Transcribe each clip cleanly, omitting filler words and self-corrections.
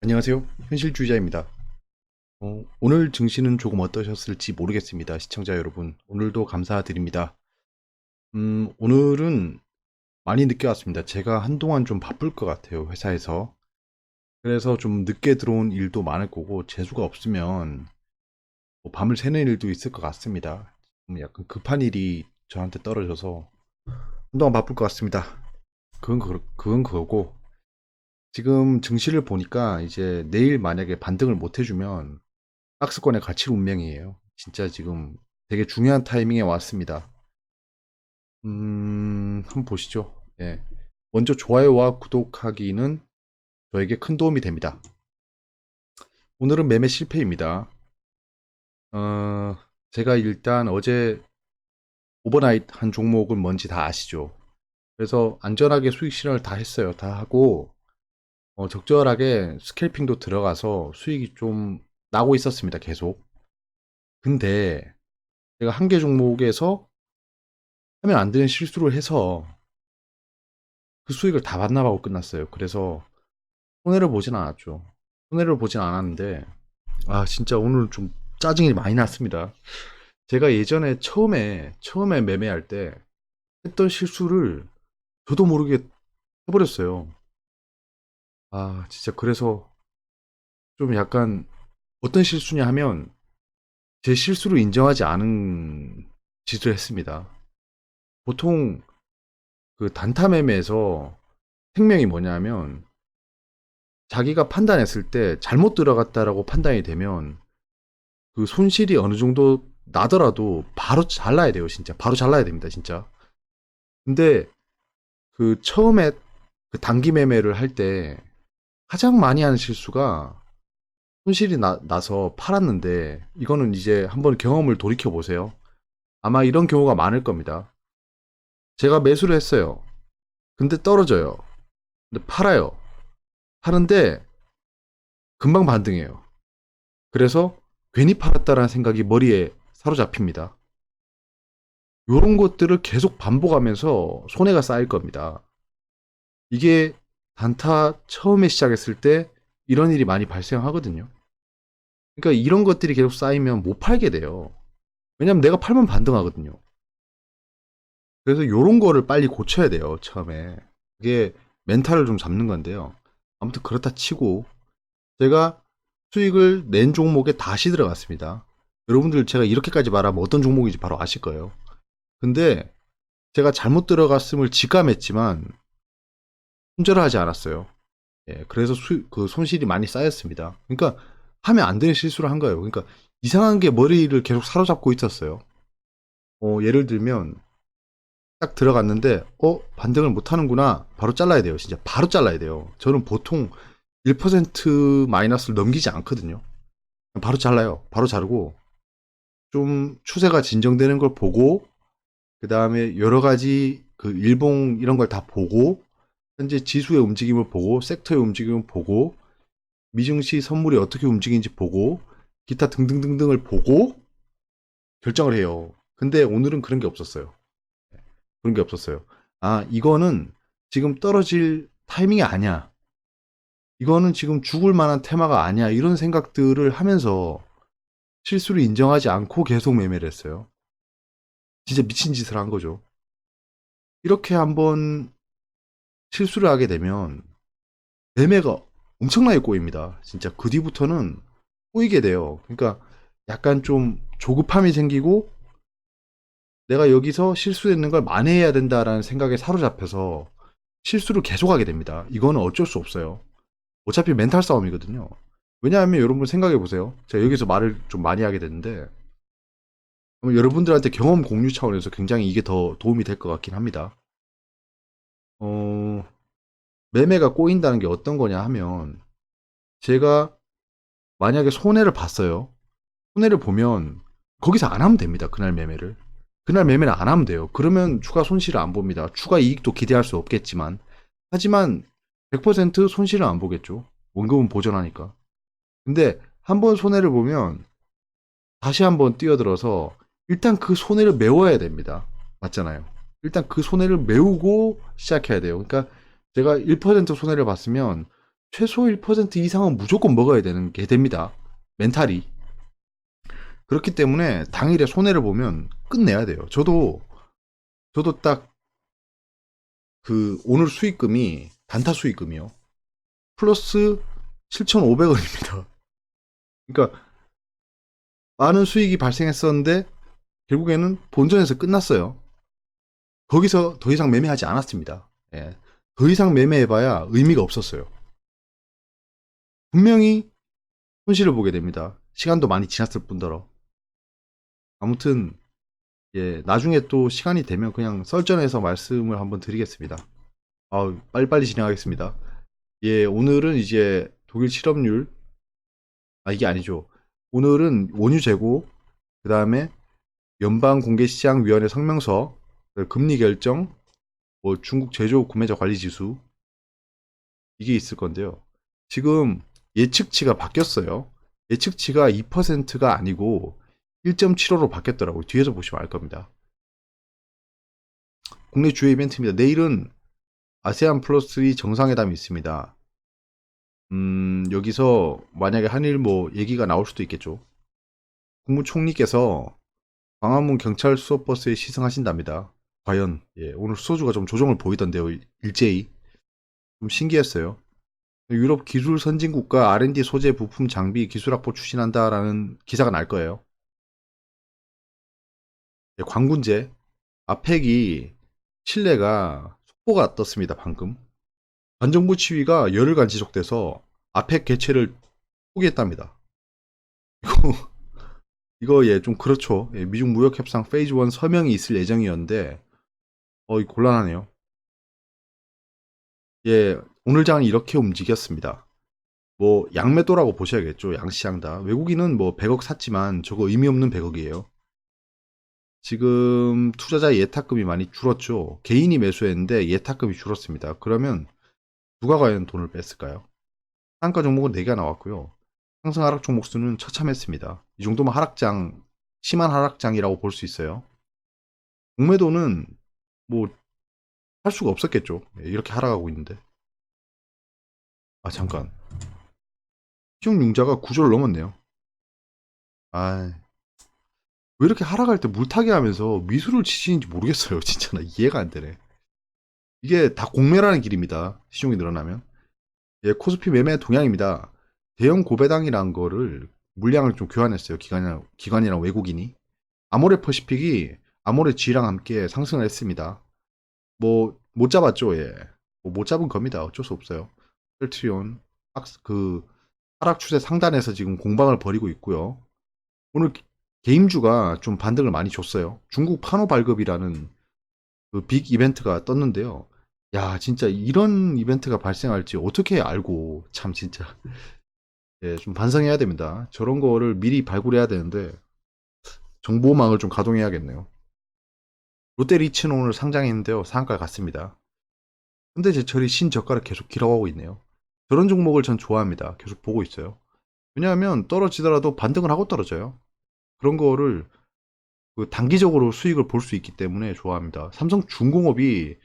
안녕하세요. 현실주의자입니다. 오늘 증시는 조금 어떠셨을지 모르겠습니다. 시청자 여러분, 오늘도 감사드립니다. 오늘은 많이 늦게 왔습니다. 제가 한동안 좀 바쁠 것 같아요, 회사에서. 그래서 좀 늦게 들어온 일도 많을 거고, 재수가 없으면 뭐 밤을 새는 일도 있을 것 같습니다. 약간 급한 일이 저한테 떨어져서 한동안 바쁠 것 같습니다. 그건 그거고, 지금 증시를 보니까 이제 내일 만약에 반등을 못 해주면 박스권에 갇힐 운명이에요. 진짜 지금 되게 중요한 타이밍에 왔습니다. 한번 보시죠. 예. 먼저 좋아요와 구독하기는 저에게 큰 도움이 됩니다. 오늘은 매매 실패입니다. 어, 제가 일단 어제 오버나잇 한 종목은 뭔지 다 아시죠? 그래서 안전하게 수익 실현을 다 했어요. 다 하고 적절하게 스캘핑도 들어가서 수익이 좀 나고 있었습니다. 계속. 근데 제가 한 개 종목에서 하면 안 되는 실수를 해서 그 수익을 다 반납하고 끝났어요. 그래서 손해를 보진 않았죠. 손해를 보진 않았는데 진짜 오늘 좀 짜증이 많이 났습니다. 제가 예전에 처음에 매매할 때 했던 실수를 저도 모르게 해버렸어요. 진짜 그래서 좀 약간 어떤 실수냐 하면 제 실수를 인정하지 않은 짓을 했습니다. 보통 그 단타 매매에서 생명이 뭐냐면 자기가 판단했을 때 잘못 들어갔다라고 판단이 되면 그 손실이 어느 정도 나더라도 바로 잘라야 돼요, 진짜. 바로 잘라야 됩니다, 진짜. 근데 그 처음에 그 단기 매매를 할 때 가장 많이 하는 실수가 손실이 나서 팔았는데 이거는 이제 한번 경험을 돌이켜 보세요. 아마 이런 경우가 많을 겁니다. 제가 매수를 했어요. 근데 떨어져요. 근데 팔아요. 파는데 금방 반등해요. 그래서 괜히 팔았다라는 생각이 머리에 사로잡힙니다. 요런 것들을 계속 반복하면서 손해가 쌓일 겁니다. 이게 단타 처음에 시작했을 때 이런 일이 많이 발생하거든요. 그러니까 이런 것들이 계속 쌓이면 못 팔게 돼요. 왜냐면 내가 팔면 반등하거든요. 그래서 요런 거를 빨리 고쳐야 돼요, 처음에. 그게 멘탈을 좀 잡는 건데요. 아무튼 그렇다 치고 제가 수익을 낸 종목에 다시 들어갔습니다. 여러분들 제가 이렇게까지 말하면 어떤 종목인지 바로 아실 거예요. 근데 제가 잘못 들어갔음을 직감했지만 손절하지 않았어요. 예, 그래서 그 손실이 많이 쌓였습니다. 그러니까 하면 안 되는 실수를 한 거예요. 그러니까 이상한 게 머리를 계속 사로잡고 있었어요. 예를 들면 딱 들어갔는데 반등을 못 하는구나. 바로 잘라야 돼요. 진짜 바로 잘라야 돼요. 저는 보통 1% 마이너스를 넘기지 않거든요. 바로 잘라요. 바로 자르고 좀 추세가 진정되는 걸 보고 그 다음에 여러 가지 그 일봉 이런 걸 다 보고 현재 지수의 움직임을 보고 섹터의 움직임을 보고 미증시 선물이 어떻게 움직이는지 보고 기타 등등등등을 보고 결정을 해요. 근데 오늘은 그런 게 없었어요. 그런 게 없었어요. 이거는 지금 떨어질 타이밍이 아니야. 이거는 지금 죽을 만한 테마가 아니야. 이런 생각들을 하면서 실수를 인정하지 않고 계속 매매를 했어요. 진짜 미친 짓을 한 거죠. 이렇게 한번 실수를 하게 되면 매매가 엄청나게 꼬입니다. 진짜 그 뒤부터는 꼬이게 돼요. 그러니까 약간 좀 조급함이 생기고 내가 여기서 실수했는 걸 만회해야 된다라는 생각에 사로잡혀서 실수를 계속하게 됩니다. 이거는 어쩔 수 없어요. 어차피 멘탈 싸움이거든요. 왜냐하면 여러분 생각해 보세요. 제가 여기서 말을 좀 많이 하게 됐는데 여러분들한테 경험 공유 차원에서 굉장히 이게 더 도움이 될 것 같긴 합니다. 어, 매매가 꼬인다는 게 어떤 거냐 하면 제가 만약에 손해를 봤어요. 손해를 보면 거기서 안 하면 됩니다. 그날 매매를. 그날 매매는 안 하면 돼요. 그러면 추가 손실을 안 봅니다. 추가 이익도 기대할 수 없겠지만. 하지만 100% 손실은 안 보겠죠. 원금은 보전하니까. 근데 한번 손해를 보면 다시 한번 뛰어들어서 일단 그 손해를 메워야 됩니다. 맞잖아요. 일단 그 손해를 메우고 시작해야 돼요. 그러니까 제가 1% 손해를 봤으면 최소 1% 이상은 무조건 먹어야 되는 게 됩니다. 멘탈이. 그렇기 때문에 당일에 손해를 보면 끝내야 돼요. 저도 딱 그 오늘 수익금이 단타 수익금이요. 플러스 7,500원입니다. 그러니까 많은 수익이 발생했었는데 결국에는 본전에서 끝났어요. 거기서 더 이상 매매하지 않았습니다. 예. 더 이상 매매해봐야 의미가 없었어요. 분명히 손실을 보게 됩니다. 시간도 많이 지났을 뿐더러. 아무튼 예, 나중에 또 시간이 되면 그냥 썰전해서 말씀을 한번 드리겠습니다. 빨리빨리 진행하겠습니다. 예, 오늘은 이제 독일 실업률, 이게 아니죠. 오늘은 원유 재고, 그 다음에 연방공개시장위원회 성명서, 금리 결정, 뭐 중국 제조 구매자 관리 지수, 이게 있을 건데요. 지금 예측치가 바뀌었어요. 예측치가 2%가 아니고 1.75로 바뀌었더라고요. 뒤에서 보시면 알 겁니다. 국내 주요 이벤트입니다. 내일은 아세안 플러스 2 정상회담이 있습니다. 여기서 만약에 한일 뭐 얘기가 나올 수도 있겠죠. 국무총리께서 광화문 경찰 수업버스에 시승하신답니다. 과연, 예, 오늘 수소주가 좀 조정을 보이던데요. 일제히. 좀 신기했어요. 유럽 기술 선진국가 R&D 소재 부품 장비 기술 확보 추진한다라는 기사가 날 거예요. 예, 광군제, 아펙이 칠레가 속보가 떴습니다. 방금. 반정부 치위가 열흘간 지속돼서 아펙 개최를 포기했답니다. 이거 예, 좀 그렇죠. 예, 미중 무역 협상 페이즈 1 서명이 있을 예정이었는데 곤란하네요. 예, 오늘 장은 이렇게 움직였습니다. 뭐 양매도라고 보셔야겠죠. 양시장 다. 외국인은 뭐 100억 샀지만 저거 의미 없는 100억이에요. 지금 투자자 예탁금이 많이 줄었죠. 개인이 매수했는데 예탁금이 줄었습니다. 그러면 누가 과연 돈을 뺐을까요? 상가 종목은 4개가 나왔고요. 상승 하락 종목 수는 처참했습니다. 이 정도면 심한 하락장이라고 볼 수 있어요. 공매도는 뭐 할 수가 없었겠죠. 예, 이렇게 하락하고 있는데. 잠깐. 시중융자가 9조를 넘었네요. 왜 이렇게 하락할 때 물타기 하면서 미술을 치시는지 모르겠어요. 진짜 나 이해가 안 되네. 이게 다 공매라는 길입니다. 시중이 늘어나면. 예, 코스피 매매 동향입니다. 대형 고배당이란 거를 물량을 좀 교환했어요. 기관이랑 외국인이. 아모레 퍼시픽이 아모레 G랑 함께 상승을 했습니다. 뭐 못 잡았죠. 예. 못 잡은 겁니다. 어쩔 수 없어요. 셀트리온 그 하락 추세 상단에서 지금 공방을 벌이고 있고요. 오늘 게임주가 좀 반등을 많이 줬어요. 중국 판호 발급이라는 그 빅 이벤트가 떴는데요. 야, 진짜 이런 이벤트가 발생할지 어떻게 알고 참 진짜 예, 좀 반성해야 됩니다. 저런 거를 미리 발굴해야 되는데 정보망을 좀 가동해야겠네요. 롯데리츠는 오늘 상장했는데요. 상한가 갔습니다. 현대제철이 신저가를 계속 기록하고 있네요. 저런 종목을 전 좋아합니다. 계속 보고 있어요. 왜냐하면 떨어지더라도 반등을 하고 떨어져요. 그런 거를 그 단기적으로 수익을 볼 수 있기 때문에 좋아합니다. 삼성중공업이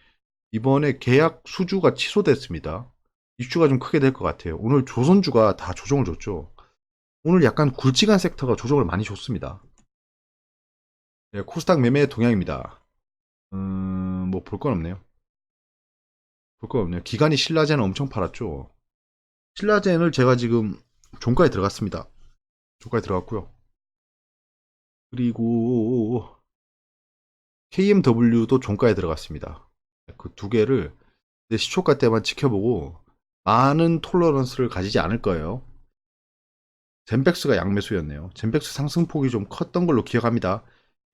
이번에 계약 수주가 취소됐습니다. 이슈가 좀 크게 될 것 같아요. 오늘 조선주가 다 조정을 줬죠. 오늘 약간 굵직한 섹터가 조정을 많이 줬습니다. 네, 코스닥 매매 동향입니다. 뭐 볼 건 없네요. 볼 건 없네요. 기간이 신라젠을 엄청 팔았죠. 신라젠을 제가 지금 종가에 들어갔습니다. 종가에 들어갔고요. 그리고 KMW도 종가에 들어갔습니다. 그 두 개를 시초가 때만 지켜보고 많은 톨러런스를 가지지 않을 거예요. 젠백스가 양매수였네요. 젠백스 상승폭이 좀 컸던 걸로 기억합니다.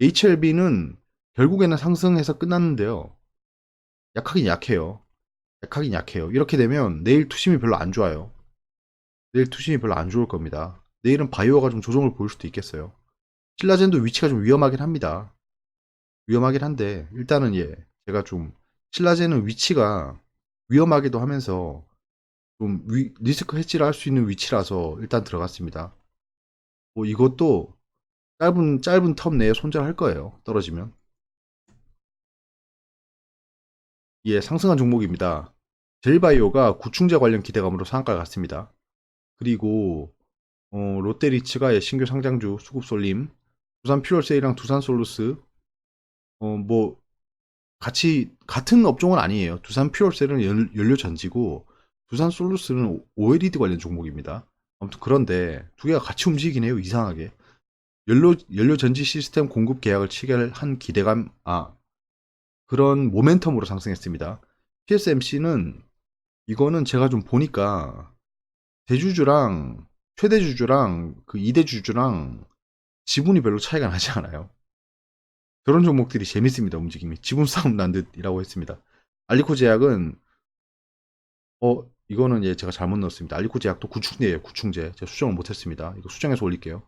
HLB는 결국에는 상승해서 끝났는데요. 약하긴 약해요. 약하긴 약해요. 이렇게 되면 내일 투심이 별로 안 좋아요. 내일 투심이 별로 안 좋을 겁니다. 내일은 바이오가 좀 조정을 보일 수도 있겠어요. 신라젠도 위치가 좀 위험하긴 합니다. 위험하긴 한데 일단은 예, 제가 좀 신라젠은 위치가 위험하기도 하면서 좀 리스크 해지를 할 수 있는 위치라서 일단 들어갔습니다. 뭐 이것도 짧은 텀 내에 손절할 거예요. 떨어지면. 예, 상승한 종목입니다. 젤바이오가 구충제 관련 기대감으로 상한가를 갔습니다. 그리고 롯데리츠가 신규 상장주 수급 쏠림, 두산 퓨얼세이랑 두산 솔루스 뭐 같이 같은 업종은 아니에요. 두산 퓨얼셀은 연료 전지고 두산 솔루스는 OLED 관련 종목입니다. 아무튼 그런데 두 개가 같이 움직이긴 해요. 이상하게. 연료 전지 시스템 공급 계약을 체결한 기대감, 그런 모멘텀으로 상승했습니다. TSMC는 이거는 제가 좀 보니까 대주주랑 최대주주랑 그 2대 주주랑 지분이 별로 차이가 나지 않아요. 그런 종목들이 재밌습니다. 움직임이. 지분 싸움 난 듯이라고 했습니다. 알리코 제약은 이거는 제가 잘못 넣었습니다. 알리코 제약도 구충제예요. 구충제. 제가 수정을 못했습니다. 이거 수정해서 올릴게요.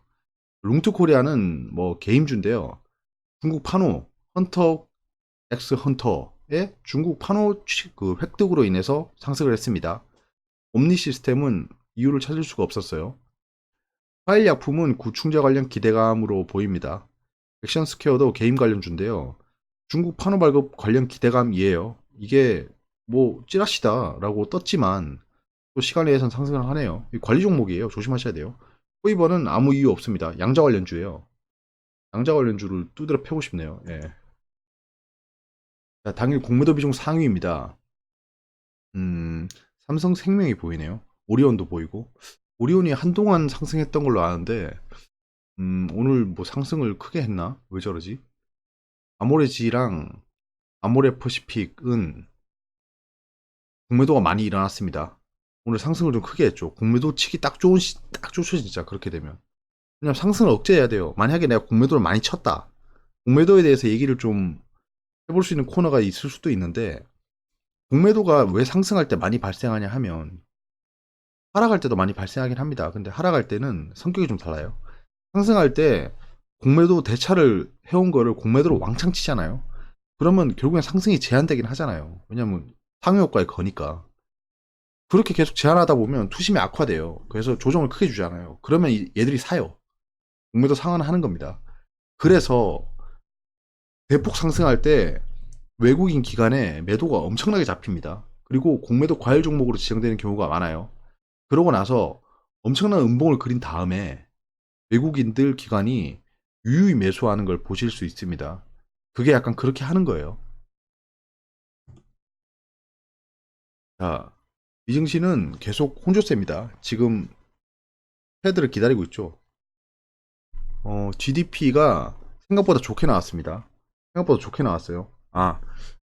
룽트 코리아는 뭐 게임주인데요. 중국 파노 헌터 X 헌터의 중국 파노 그 획득으로 인해서 상승을 했습니다. 옴니 시스템은 이유를 찾을 수가 없었어요. 파일 약품은 구충제 관련 기대감으로 보입니다. 액션 스퀘어도 게임 관련주인데요. 중국 판호 발급 관련 기대감이에요. 이게 뭐 찌라시다라고 떴지만 또 시간 내에선 상승을 하네요. 관리 종목이에요. 조심하셔야 돼요. 포이버는 아무 이유 없습니다. 양자 관련주예요. 양자 관련주를 두드려 패고 싶네요. 예. 자, 당일 공매도 비중 상위입니다. 삼성생명이 보이네요. 오리온도 보이고. 오리온이 한동안 상승했던 걸로 아는데 오늘 뭐 상승을 크게 했나? 왜 저러지? 아모레지랑 아모레퍼시픽은 공매도가 많이 일어났습니다. 오늘 상승을 좀 크게 했죠. 공매도 치기 딱 좋죠, 진짜. 그렇게 되면. 왜냐면 상승을 억제해야 돼요. 만약에 내가 공매도를 많이 쳤다. 공매도에 대해서 얘기를 좀 해볼 수 있는 코너가 있을 수도 있는데, 공매도가 왜 상승할 때 많이 발생하냐 하면, 하락할 때도 많이 발생하긴 합니다. 근데 하락할 때는 성격이 좀 달라요. 상승할 때 공매도 대차를 해온 거를 공매도로 왕창 치잖아요. 그러면 결국엔 상승이 제한되긴 하잖아요. 왜냐면 상회 효과에 거니까. 그렇게 계속 제한하다 보면 투심이 악화돼요. 그래서 조정을 크게 주잖아요. 그러면 얘들이 사요. 공매도 상환하는 겁니다. 그래서 대폭 상승할 때 외국인 기관에 매도가 엄청나게 잡힙니다. 그리고 공매도 과열 종목으로 지정되는 경우가 많아요. 그러고 나서 엄청난 음봉을 그린 다음에 외국인들 기관이 유유히 매수하는 걸 보실 수 있습니다. 그게 약간 그렇게 하는 거예요. 자, 이증시는 계속 혼조세입니다. 지금 패드를 기다리고 있죠. GDP가 생각보다 좋게 나왔습니다. 생각보다 좋게 나왔어요.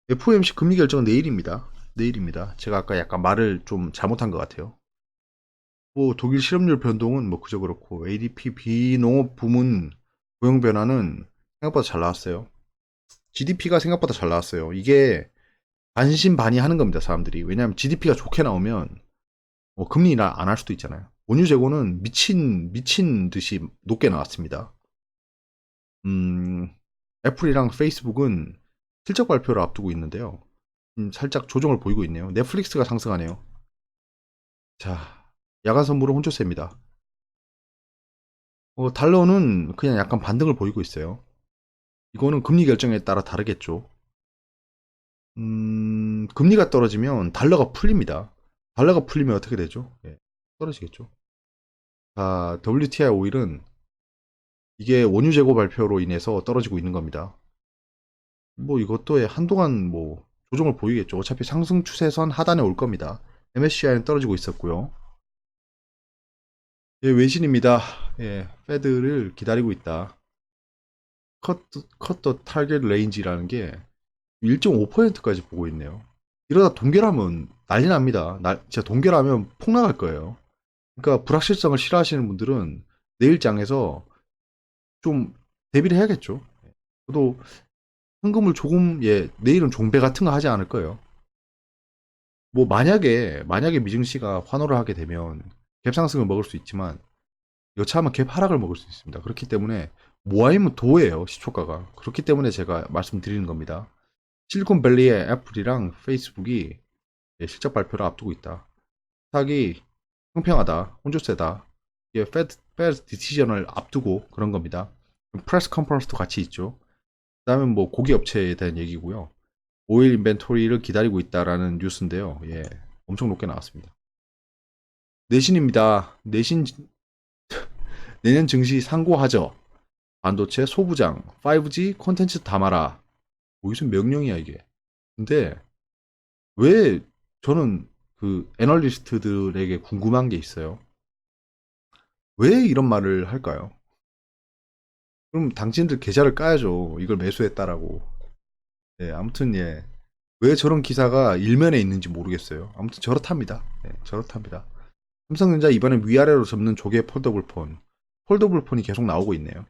FOMC 금리 결정은 내일입니다. 내일입니다. 제가 아까 약간 말을 좀 잘못한 것 같아요. 뭐 독일 실업률 변동은 뭐 그저 그렇고 ADP 비농업 부문 고용 변화는 생각보다 잘 나왔어요. GDP가 생각보다 잘 나왔어요. 이게 반신반의하는 겁니다, 사람들이. 왜냐하면 GDP가 좋게 나오면 금리 인하 안 할 수도 있잖아요. 원유 재고는 미친 듯이 높게 나왔습니다. 애플이랑 페이스북은 실적 발표를 앞두고 있는데요. 살짝 조정을 보이고 있네요. 넷플릭스가 상승하네요. 자, 야간 선물은 혼조세입니다. 달러는 그냥 약간 반등을 보이고 있어요. 이거는 금리 결정에 따라 다르겠죠. 금리가 떨어지면 달러가 풀립니다. 달러가 풀리면 어떻게 되죠? 예, 떨어지겠죠. 자, WTI 오일은 이게 원유 재고 발표로 인해서 떨어지고 있는 겁니다. 뭐 이것도 한동안 뭐 조정을 보이겠죠. 어차피 상승 추세선 하단에 올 겁니다. MSCI는 떨어지고 있었고요. 예, 외신입니다. 예, 패드를 기다리고 있다. 컷 더 타겟 레인지라는 게 1.5%까지 보고 있네요. 이러다 동결하면 난리 납니다. 진짜 동결하면 폭 나갈 거예요. 그러니까 불확실성을 싫어하시는 분들은 내일장에서 좀 대비를 해야겠죠. 저도 현금을 조금, 내일은 종배 같은 거 하지 않을 거예요. 뭐 만약에 미증 씨가 환호를 하게 되면 갭 상승을 먹을 수 있지만 여차하면 갭 하락을 먹을 수 있습니다. 그렇기 때문에 모아이면 도예요, 시초가가. 그렇기 때문에 제가 말씀드리는 겁니다. 실리콘밸리의 애플이랑 페이스북이 실적 발표를 앞두고 있다. 스탁이 평평하다, 혼조세다. 이게 패드 디시전을 앞두고 그런 겁니다. 프레스 컨퍼런스도 같이 있죠. 그 다음에 뭐 고기 업체에 대한 얘기고요. 오일 인벤토리를 기다리고 있다라는 뉴스인데요. 예. 엄청 높게 나왔습니다. 내신입니다. 내신 내년 증시 상고하죠. 반도체 소부장 5G 콘텐츠 담아라. 무슨 명령이야 이게. 근데 왜 저는 그 애널리스트들에게 궁금한 게 있어요. 왜 이런 말을 할까요? 그럼 당신들 계좌를 까야죠. 이걸 매수했다라고. 네, 아무튼 예. 왜 저런 기사가 일면에 있는지 모르겠어요. 아무튼 저렇답니다. 네, 저렇답니다. 삼성전자 이번에 위아래로 접는 조개 폴더블 폰. 폴더블 폰이 계속 나오고 있네요.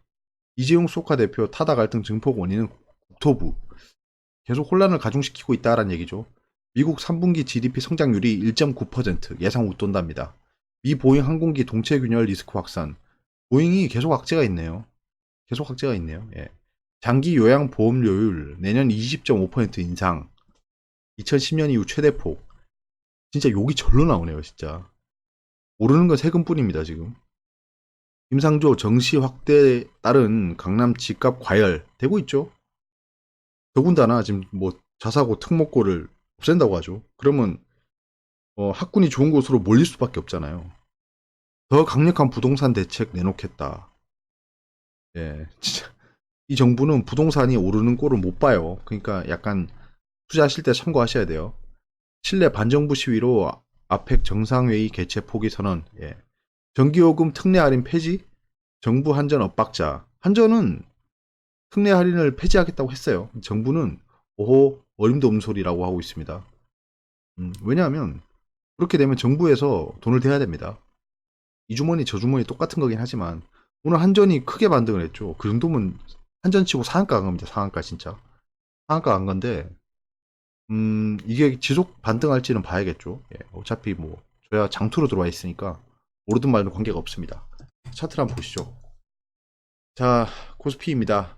이재용 소카 대표 타다 갈등 증폭 원인은 국토부. 계속 혼란을 가중시키고 있다라는 얘기죠. 미국 3분기 GDP 성장률이 1.9% 예상 웃돈답니다. 미 보잉 항공기 동체 균열 리스크 확산. 보잉이 계속 악재가 있네요. 계속 악재가 있네요. 예. 장기 요양 보험료율 내년 20.5% 인상. 2010년 이후 최대폭. 진짜 욕이 절로 나오네요, 진짜. 오르는 건 세금뿐입니다, 지금. 김상조 정시 확대에 따른 강남 집값 과열 되고 있죠. 더군다나 지금 뭐 자사고 특목고를 없앤다고 하죠. 그러면 학군이 좋은 곳으로 몰릴 수밖에 없잖아요. 더 강력한 부동산 대책 내놓겠다. 예, 진짜 이 정부는 부동산이 오르는 꼴을 못 봐요. 그러니까 약간 투자하실 때 참고하셔야 돼요. 실내 반정부 시위로 아펙 정상회의 개최 포기 선언. 예. 전기요금 특례 할인 폐지, 정부 한전 엇박자. 한전은 특례 할인을 폐지하겠다고 했어요. 정부는 오호 어림도 없는 소리라고 하고 있습니다. 왜냐하면 그렇게 되면 정부에서 돈을 대야 됩니다. 이 주머니 저 주머니 똑같은 거긴 하지만 오늘 한전이 크게 반등을 했죠. 그 정도면 한전치고 상한가 간 겁니다. 상한가 진짜. 상한가 간 건데 이게 지속 반등할지는 봐야겠죠. 예, 어차피 뭐 저야 장투로 들어와 있으니까 오르든 말든 관계가 없습니다. 차트를 한번 보시죠. 자, 코스피입니다.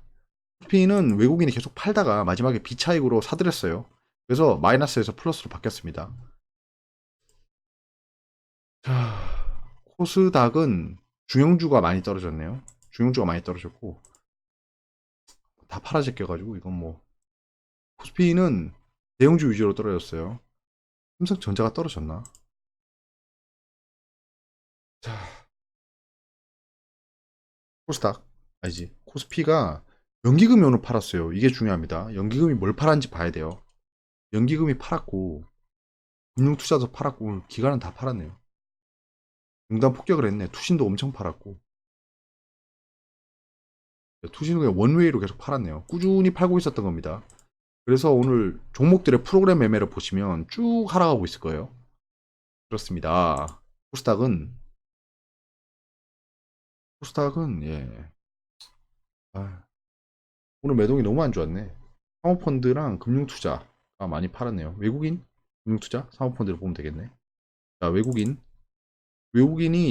코스피는 외국인이 계속 팔다가 마지막에 비차익으로 사들였어요. 그래서 마이너스에서 플러스로 바뀌었습니다. 자, 코스닥은 중형주가 많이 떨어졌네요. 중형주가 많이 떨어졌고 다 팔아제껴가지고 이건 뭐 코스피는 대형주 위주로 떨어졌어요. 삼성전자가 떨어졌나? 자, 코스닥 아니지 코스피가 연기금이 오늘 팔았어요. 이게 중요합니다. 연기금이 뭘 팔았는지 봐야 돼요. 연기금이 팔았고 금융투자도 팔았고 오늘 기관은 다 팔았네요. 용단 폭격을 했네. 투신도 엄청 팔았고 투신은 그냥 원웨이로 계속 팔았네요. 꾸준히 팔고 있었던 겁니다. 그래서 오늘 종목들의 프로그램 매매를 보시면 쭉 하락하고 있을 거예요. 그렇습니다. 코스닥은 예. 아, 오늘 매동이 너무 안 좋았네. 사모펀드랑 금융투자가 많이 팔았네요. 외국인 금융투자 사모펀드를 보면 되겠네. 자, 외국인이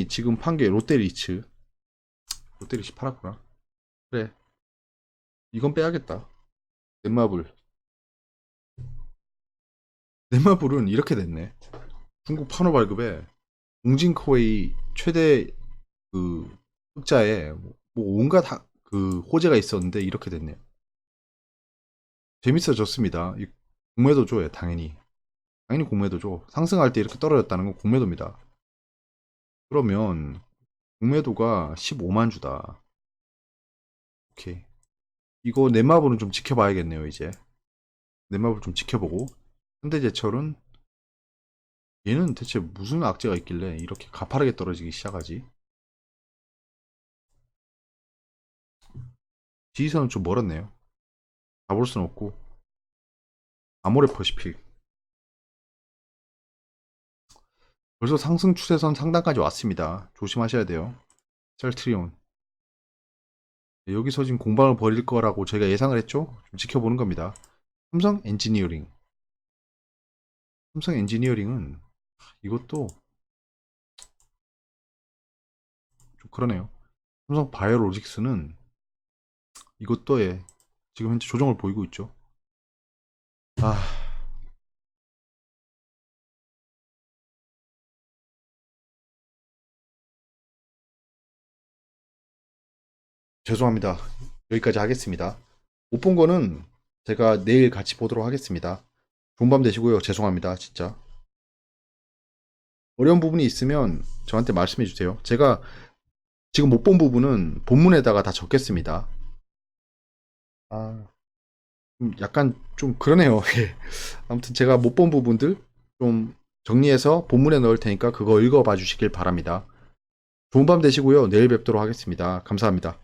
지금 판 게 롯데리츠 팔았구나. 그래, 이건 빼야겠다. 넷마블 넷마블은 이렇게 됐네. 중국 판호 발급에 웅진코웨이 최대 그 흑자에 뭐 온갖 그 호재가 있었는데 이렇게 됐네요. 재밌어졌습니다. 공매도 줘요, 당연히. 당연히 공매도 줘. 상승할 때 이렇게 떨어졌다는 건 공매도입니다. 그러면 공매도가 15만 주다. 오케이. 이거 넷마블은 좀 지켜봐야겠네요, 이제. 넷마블 좀 지켜보고. 현대제철은 얘는 대체 무슨 악재가 있길래 이렇게 가파르게 떨어지기 시작하지? 지지선은 좀 멀었네요. 가볼 순 없고. 아모레퍼시픽. 벌써 상승 추세선 상단까지 왔습니다. 조심하셔야 돼요. 셀트리온. 여기서 지금 공방을 벌일 거라고 저희가 예상을 했죠? 좀 지켜보는 겁니다. 삼성 엔지니어링. 삼성 엔지니어링은 이것도 좀 그러네요. 삼성 바이오로직스는 이것도 예, 지금 현재 조정을 보이고 있죠. 아, 죄송합니다. 여기까지 하겠습니다. 못 본 거는 제가 내일 같이 보도록 하겠습니다. 좋은 밤 되시고요. 죄송합니다. 진짜. 어려운 부분이 있으면 저한테 말씀해 주세요. 제가 지금 못 본 부분은 본문에다가 다 적겠습니다. 아, 약간 좀 그러네요. 예. 아무튼 제가 못 본 부분들 좀 정리해서 본문에 넣을 테니까 그거 읽어봐 주시길 바랍니다. 좋은 밤 되시고요. 내일 뵙도록 하겠습니다. 감사합니다.